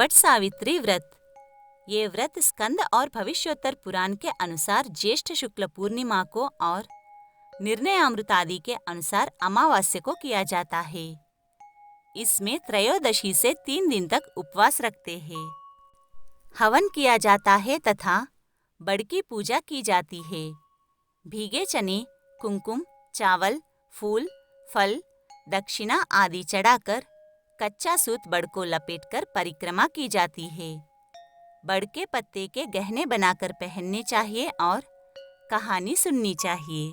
वट सावित्री व्रत। ये व्रत स्कंद और भविष्योत्तर पुराण के अनुसार ज्येष्ठ शुक्ल पूर्णिमा को और निर्णय अमृत आदि के अनुसार अमावास्या को किया जाता है। इसमें त्रयोदशी से 3 दिन तक उपवास रखते हैं। हवन किया जाता है तथा बड़ की पूजा की जाती है। भीगे चने, कुमकुम, चावल, फूल, फल, दक्षिणा आदि चढ़ाकर कच्चा सूत बड़ को लपेटकर परिक्रमा की जाती है। बड़ के पत्ते के गहने बनाकर पहनने चाहिए और कहानी सुननी चाहिए।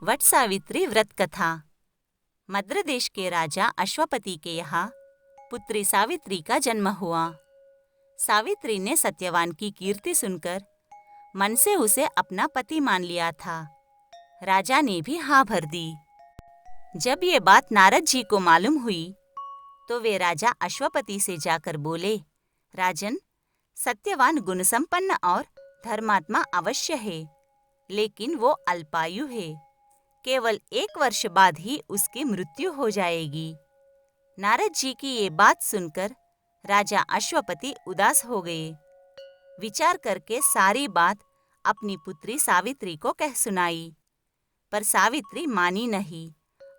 वट सावित्री व्रत कथा। मद्र देश के राजा अश्वपति के यहाँ पुत्री सावित्री का जन्म हुआ। सावित्री ने सत्यवान की कीर्ति सुनकर मन से उसे अपना पति मान लिया था। राजा ने भी हाँ भर दी। जब ये बात नारद जी को मालूम हुई तो वे राजा अश्वपति से जाकर बोले, राजन, सत्यवान गुण संपन्न और धर्मात्मा अवश्य है, लेकिन वो अल्पायु है। केवल 1 वर्ष बाद ही उसकी मृत्यु हो जाएगी। नारद जी की ये बात सुनकर राजा अश्वपति उदास हो गए। विचार करके सारी बात अपनी पुत्री सावित्री को कह सुनाई, पर सावित्री मानी नहीं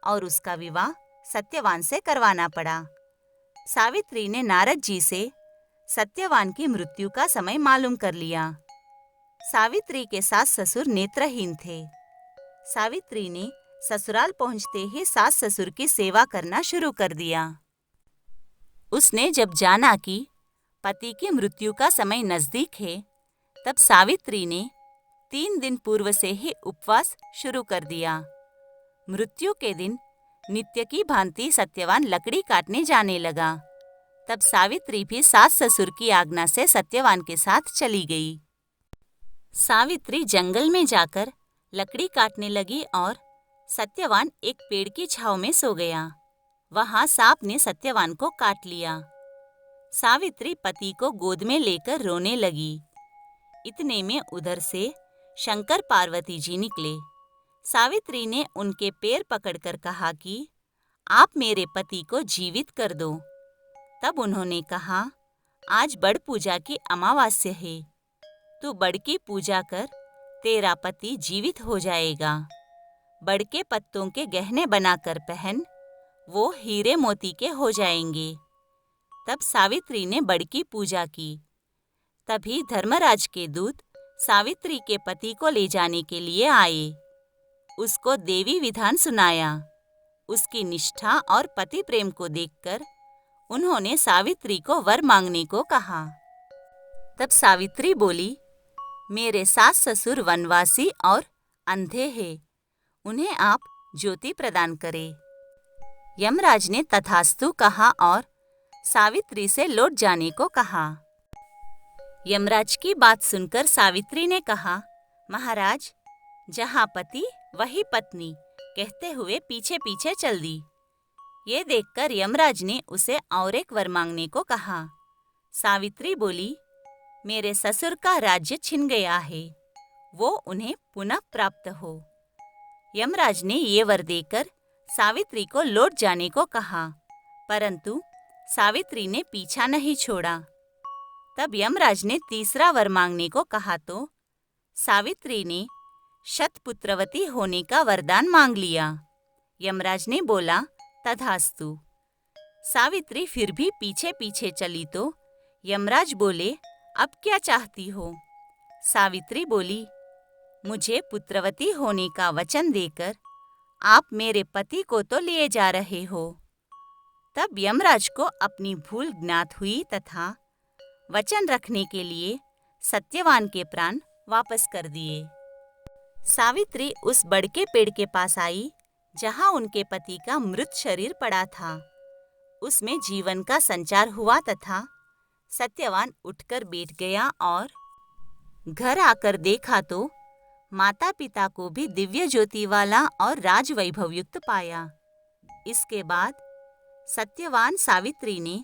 और उसका विवाह सत्यवान से करवाना पड़ा। सावित्री ने नारद जी से सत्यवान की मृत्यु का समय मालूम कर लिया। सावित्री के सास ससुर नेत्रहीन थे। सावित्री ने ससुराल पहुंचते ही सास ससुर की सेवा करना शुरू कर दिया। उसने जब जाना कि पति की मृत्यु का समय नजदीक है, तब सावित्री ने 3 दिन पूर्व से ही उपवास शुरू कर दिया। मृत्यु के दिन नित्य की भांति सत्यवान लकड़ी काटने जाने लगा। तब सावित्री भी सास ससुर की आज्ञा से सत्यवान के साथ चली गई। सावित्री जंगल में जाकर लकड़ी काटने लगी और सत्यवान एक पेड़ की छांव में सो गया। वहां सांप ने सत्यवान को काट लिया। सावित्री पति को गोद में लेकर रोने लगी। इतने में उधर से शंकर पार्वती जी निकले। सावित्री ने उनके पैर पकड़कर कहा कि आप मेरे पति को जीवित कर दो। तब उन्होंने कहा, आज बड़ पूजा की अमावास्या है, तू बड़ की पूजा कर, तेरा पति जीवित हो जाएगा। बड़ के पत्तों के गहने बनाकर पहन, वो हीरे मोती के हो जाएंगे। तब सावित्री ने बड़ की पूजा की। तभी धर्मराज के दूत सावित्री के पति को ले जाने के लिए आए। उसको देवी विधान सुनाया। उसकी निष्ठा और पति प्रेम को देखकर उन्होंने सावित्री को वर मांगने को कहा। तब सावित्री बोली, मेरे सास ससुर वनवासी और अंधे हैं, उन्हें आप ज्योति प्रदान करें। यमराज ने तथास्तु कहा और सावित्री से लौट जाने को कहा। यमराज की बात सुनकर सावित्री ने कहा, महाराज, जहाँ पति वही पत्नी कहते हुए पीछे पीछे चल दी। ये देखकर यमराज ने उसे और एक वर मांगने को कहा। सावित्री बोली, मेरे ससुर का राज्य छिन गया है, वो उन्हें पुनः प्राप्त हो। यमराज ने ये वर देकर सावित्री को लौट जाने को कहा, परंतु सावित्री ने पीछा नहीं छोड़ा। तब यमराज ने तीसरा वर मांगने को कहा तो सावित्री ने शतपुत्रवती होने का वरदान मांग लिया। यमराज ने बोला, तथास्तु। सावित्री फिर भी पीछे पीछे चली तो यमराज बोले, अब क्या चाहती हो? सावित्री बोली, मुझे पुत्रवती होने का वचन देकर आप मेरे पति को तो लिए जा रहे हो। तब यमराज को अपनी भूल ज्ञात हुई तथा वचन रखने के लिए सत्यवान के प्राण वापस कर दिए। सावित्री उस बड़ के पेड़ के पास आई जहां उनके पति का मृत शरीर पड़ा था। उसमें जीवन का संचार हुआ तथा सत्यवान उठकर बैठ गया और घर आकर देखा तो माता पिता को भी दिव्य ज्योति वाला और राज वैभव युक्त पाया। इसके बाद सत्यवान सावित्री ने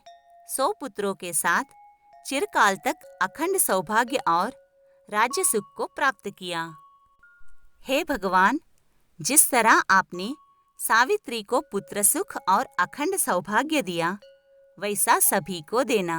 100 पुत्रों के साथ चिरकाल तक अखंड सौभाग्य और राज्य सुख को प्राप्त किया। हे भगवान, जिस तरह आपने सावित्री को पुत्र सुख और अखंड सौभाग्य दिया, वैसा सभी को देना।